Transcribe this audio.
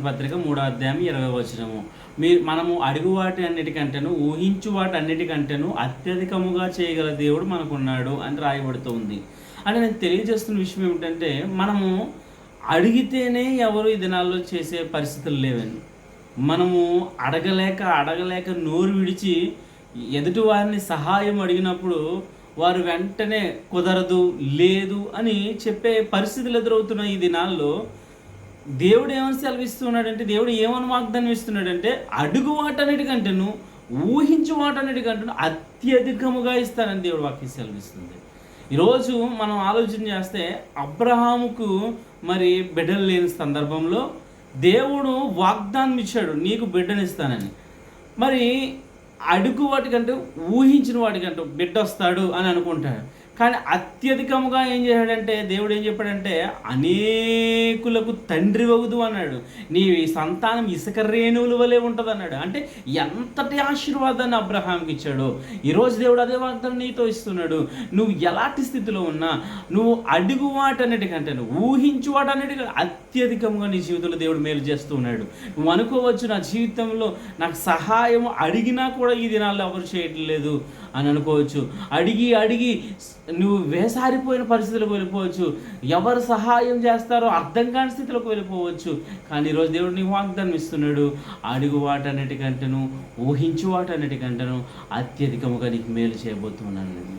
పత్రిక 3వ అధ్యాయం 20వ వచనము. మనము అడుగు వాటి అన్నిటికంటేను, ఊహించు వాటి అన్నిటికంటేను అత్యధికముగా చేయగల దేవుడు మనకున్నాడు అని రాయబడుతూ ఉంది. అంటే నేను తెలియజేస్తున్న విషయం ఏమిటంటే, మనము అడిగితేనే ఎవరు ఈ దినాల్లో చేసే పరిస్థితులు లేవండి. మనము అడగలేక నోరు విడిచి ఎదుటి వారిని సహాయం అడిగినప్పుడు వారు వెంటనే కుదరదు, లేదు అని చెప్పే పరిస్థితులు ఎదురవుతున్న ఈ దినాల్లో దేవుడు ఏమని సెలవిస్తున్నాడంటే, దేవుడు ఏమని వాగ్దానం ఇస్తున్నాడంటే, అడుగు వాటన్నిటికంటేను, ఊహించు వాటన్నిటికంటేను అత్యధికముగా ఇస్తానని దేవుడు వాక్యం సెలవిస్తుంది. ఈరోజు మనం ఆలోచన చేస్తే, అబ్రహాముకు మరి బిడ్డలు లేని సందర్భంలో దేవుడు వాగ్దానం ఇచ్చాడు, నీకు బిడ్డనిస్తానని. మరి అడుగు వాటికంటే, ఊహించిన వాటికంటే బిడ్డ వస్తాడు అని అనుకుంటాడు. కానీ అత్యధికముగా ఏం చేశాడంటే, దేవుడు ఏం చెప్పాడంటే, అనేకులకు తండ్రి వగుదు అన్నాడు. నీ సంతానం ఇసుక రేణువుల వలె ఉంటుంది అన్నాడు. అంటే ఎంతటి ఆశీర్వాదాన్ని అబ్రహాంకి ఇచ్చాడో ఈరోజు దేవుడు అదే వాగ్దానం నీతో ఇస్తున్నాడు. నువ్వు ఎలాంటి స్థితిలో ఉన్నా, నువ్వు అడుగు వాటన్నిటికంటే, ఊహించు వాటన్నిటికంటే అత్యధికంగా నీ జీవితంలో దేవుడు మేలు చేస్తూ ఉన్నాడు. నువ్వు అనుకోవచ్చు, నా జీవితంలో నాకు సహాయం అడిగినా కూడా ఈ దినాల్లో ఎవరు చేయట్లేదు అని అనుకోవచ్చు. అడిగి నువ్వు వేసారిపోయిన పరిస్థితులకు వెళ్ళిపోవచ్చు. ఎవరు సహాయం చేస్తారో అర్థం కాని స్థితిలోకి వెళ్ళిపోవచ్చు. కానీ ఈరోజు దేవుడు నీకు వాగ్దానం ఇస్తున్నాడు, అడుగు వాటన్నిటికంటేను, ఊహించు వాటన్నిటికంటేను అత్యధికముగా నీకు మేలు చేయబోతున్నాను.